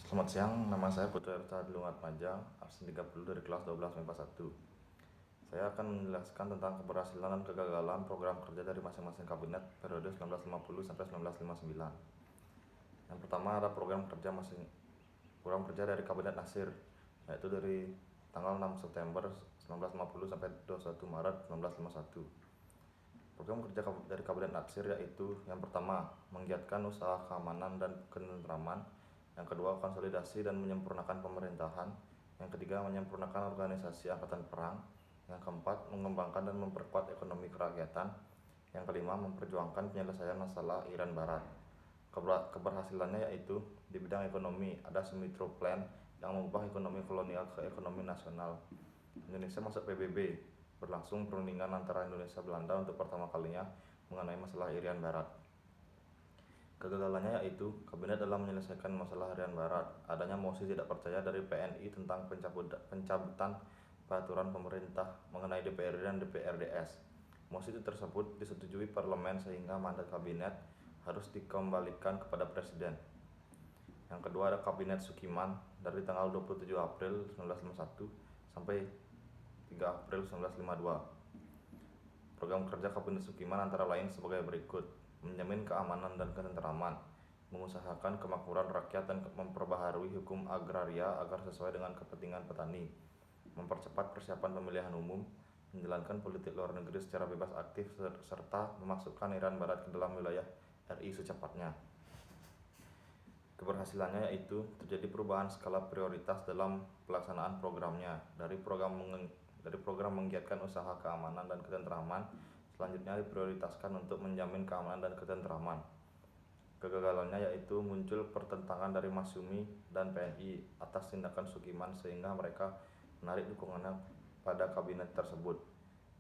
Selamat siang, nama saya Putra Erta Dilungat Maja, absen 30 dari kelas 12 MIPA 1. Saya akan menjelaskan tentang keberhasilan dan kegagalan program kerja dari masing-masing kabinet periode 1950 sampai 1959. Yang pertama ada program kerja dari Kabinet Nasir, yaitu dari tanggal 6 September 1950 sampai 21 Maret 1951. Program kerja dari Kabinet Nasir yaitu yang pertama, menggiatkan usaha keamanan dan ketentraman. Yang kedua, konsolidasi dan menyempurnakan pemerintahan. Yang ketiga, menyempurnakan organisasi angkatan perang. Yang keempat, mengembangkan dan memperkuat ekonomi kerakyatan. Yang kelima, memperjuangkan penyelesaian masalah Iran Barat. Keberhasilannya yaitu di bidang ekonomi, ada Sumitro Plan yang mengubah ekonomi kolonial ke ekonomi nasional. Indonesia masuk PBB, berlangsung perundingan antara Indonesia Belanda untuk pertama kalinya mengenai masalah Irian Barat. Kegagalannya yaitu kabinet dalam menyelesaikan masalah Irian Barat, adanya mosi tidak percaya dari PNI tentang pencabutan peraturan pemerintah mengenai DPRD dan DPRDS. Mosi tersebut disetujui parlemen sehingga mandat kabinet harus dikembalikan kepada presiden. Yang kedua ada Kabinet Sukiman dari tanggal 27 April 1951 sampai 3 April 1952. Program kerja Kabinet Sukiman antara lain sebagai berikut: menjamin keamanan dan ketentraman, mengusahakan kemakmuran rakyat dan memperbaharui hukum agraria agar sesuai dengan kepentingan petani, mempercepat persiapan pemilihan umum, menjalankan politik luar negeri secara bebas aktif, serta memasukkan Irian Barat ke dalam wilayah RI secepatnya. Keberhasilannya yaitu terjadi perubahan skala prioritas dalam pelaksanaan programnya dari program menggiatkan usaha keamanan dan ketentraman, selanjutnya diprioritaskan untuk menjamin keamanan dan ketentraman. Kegagalannya yaitu muncul pertentangan dari Masyumi dan PNI atas tindakan Sukiman sehingga mereka menarik dukungannya pada kabinet tersebut.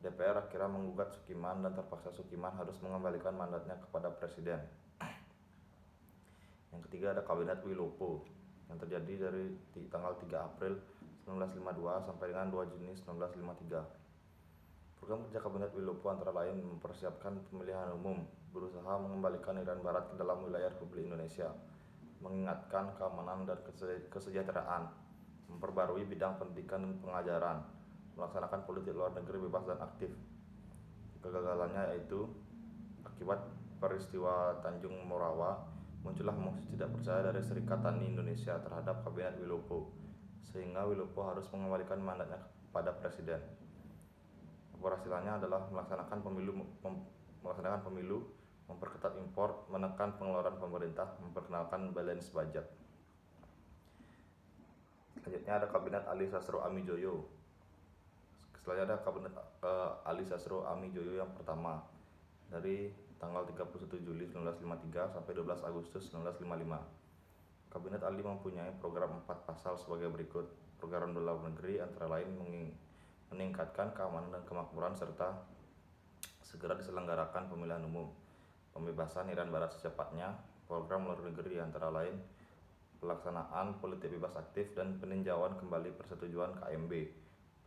DPR akhirnya menggugat Sukiman dan terpaksa Sukiman harus mengembalikan mandatnya kepada presiden. Yang ketiga ada Kabinet Wilopo yang terjadi dari tanggal 3 April 1952 sampai dengan 2 Juni 1953. Program kerja Kabinet Wilopo antara lain mempersiapkan pemilihan umum, berusaha mengembalikan Irian Barat ke dalam wilayah Republik Indonesia, mengingatkan keamanan dan kesejahteraan, memperbarui bidang pendidikan dan pengajaran, melaksanakan politik luar negeri bebas dan aktif. Kegagalannya yaitu akibat peristiwa Tanjung Morawa, muncullah mosi tidak percaya dari Serikat Tani Indonesia terhadap Kabinet Wilopo, sehingga Wilopo harus mengembalikan mandatnya kepada presiden. Keberhasilannya adalah melaksanakan pemilu, memperketat impor, menekan pengeluaran pemerintah, memperkenalkan balance budget. Selanjutnya ada Kabinet Ali Sastro Amijoyo. Selanjutnya ada Kabinet Ali Sastro Amijoyo yang pertama dari tanggal 31 Juli 1953 sampai 12 Agustus 1955. Kabinet Ali mempunyai program 4 pasal sebagai berikut. Program dalam negeri antara lain meningkatkan keamanan dan kemakmuran serta segera diselenggarakan pemilihan umum, pembebasan Irian Barat secepatnya. Program luar negeri antara lain pelaksanaan politik bebas aktif dan peninjauan kembali persetujuan KMB,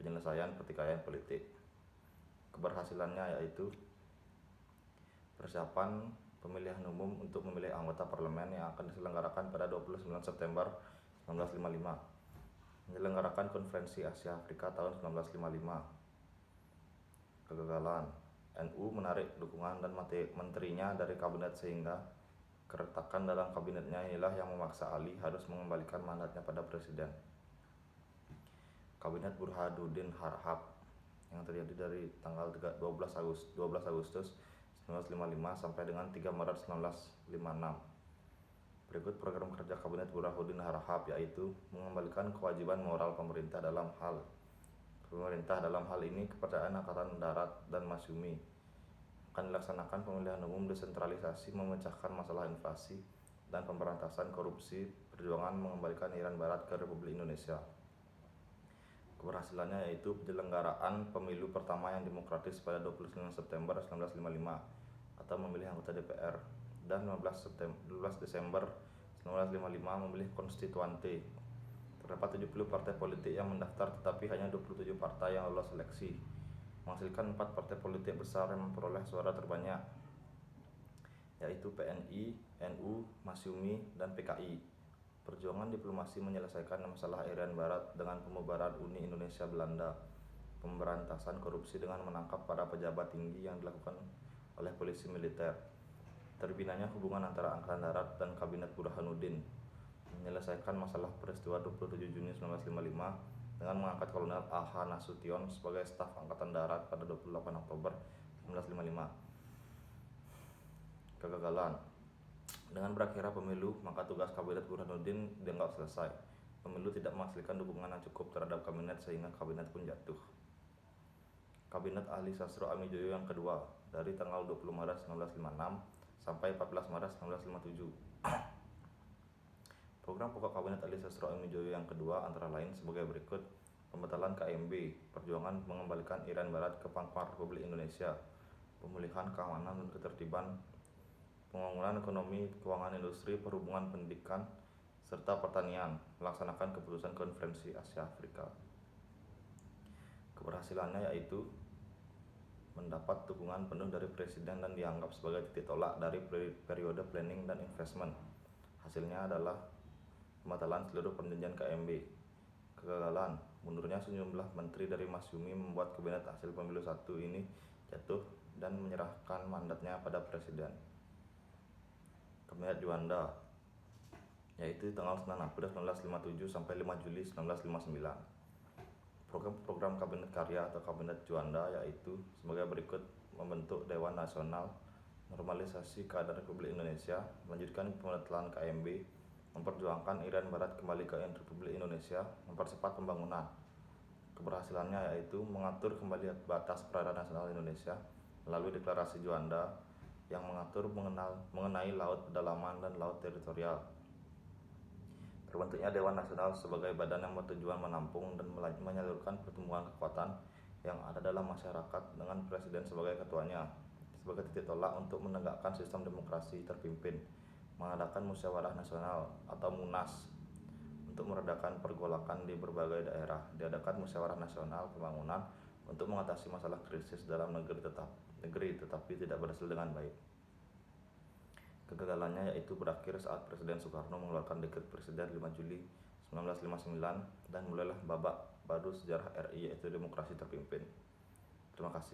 penyelesaian pertikaian politik. Keberhasilannya yaitu persiapan pemilihan umum untuk memilih anggota parlemen yang akan diselenggarakan pada 29 September 1955, menyelenggarakan Konferensi Asia Afrika tahun 1955. Kegagalan, NU menarik dukungan dan menterinya dari kabinet sehingga keretakan dalam kabinetnya inilah yang memaksa Ali harus mengembalikan mandatnya pada presiden. Kabinet Burhanuddin Harahap yang terjadi dari tanggal 12 Agustus 1955 sampai dengan 3 Maret 1956. Berikut program kerja Kabinet Burhanuddin Harahap yaitu mengembalikan kewajiban moral pemerintah dalam hal ini kepercayaan Angkatan Darat dan Masyumi, akan dilaksanakan pemilihan umum, desentralisasi, memecahkan masalah inflasi dan pemberantasan korupsi, perjuangan mengembalikan Irian Barat ke Republik Indonesia. Keberhasilannya yaitu penyelenggaraan pemilu pertama yang demokratis pada 29 September 1955 atau memilih anggota DPR, dan 12 Desember 1955 memilih konstituante. Terdapat 70 partai politik yang mendaftar tetapi hanya 27 partai yang lolos seleksi, menghasilkan 4 partai politik besar yang memperoleh suara terbanyak, yaitu PNI, NU, Masyumi, dan PKI. Perjuangan diplomasi menyelesaikan masalah Irian Barat dengan pembubaran Uni Indonesia Belanda, pemberantasan korupsi dengan menangkap para pejabat tinggi yang dilakukan oleh polisi militer, terbinanya hubungan antara Angkatan Darat dan Kabinet Burhanuddin, menyelesaikan masalah peristiwa 27 Juni 1955 dengan mengangkat Kolonel A.H. Nasution sebagai staf Angkatan Darat pada 28 Oktober 1955. Kegagalan. Dengan berakhirnya pemilu, maka tugas Kabinet Burhanuddin dianggap selesai. Pemilu tidak menghasilkan dukungan yang cukup terhadap kabinet sehingga kabinet pun jatuh. Kabinet Ahli Sastro Amijoyo yang kedua dari tanggal 20 Maret 1956 sampai 14 Maret 1957. Program pokok Kabinet Ahli Sastro Amijoyo yang kedua antara lain sebagai berikut: pembatalan KMB, perjuangan mengembalikan Irian Barat ke pangkuan Republik Indonesia, pemulihan keamanan dan ketertiban, pembangunan ekonomi, keuangan, industri, perhubungan, pendidikan, serta pertanian, melaksanakan keputusan Konferensi Asia Afrika. Keberhasilannya yaitu mendapat dukungan penuh dari Presiden dan dianggap sebagai titik tolak dari periode planning dan investment. Hasilnya adalah pembatalan seluruh perjanjian KMB. Kegagalan, mundurnya sejumlah menteri dari Mas Yumi membuat kabinet hasil pemilu 1 ini jatuh dan menyerahkan mandatnya pada Presiden. Kabinet Juanda, yaitu tanggal 9 April 1957 sampai 5 Juli 1959. Program Kabinet Karya atau Kabinet Juanda yaitu sebagai berikut: membentuk Dewan Nasional, normalisasi keadaan Republik Indonesia, melanjutkan pembatalan KMB, memperjuangkan Irian Barat kembali ke Republik Indonesia, mempercepat pembangunan. Keberhasilannya yaitu mengatur kembali batas perairan nasional Indonesia melalui deklarasi Juanda yang mengatur mengenai laut pedalaman dan laut teritorial. Terbentuknya Dewan Nasional sebagai badan yang bertujuan menampung dan menyalurkan pertumbuhan kekuatan yang ada dalam masyarakat dengan Presiden sebagai ketuanya, sebagai titik tolak untuk menegakkan sistem demokrasi terpimpin, mengadakan musyawarah nasional atau MUNAS untuk meredakan pergolakan di berbagai daerah, diadakan musyawarah nasional pembangunan untuk mengatasi masalah krisis dalam negeri tetapi tidak berhasil dengan baik. Kegagalannya yaitu berakhir saat Presiden Soekarno mengeluarkan dekret Presiden 5 Juli 1959 dan mulailah babak baru sejarah RI yaitu demokrasi terpimpin. Terima kasih.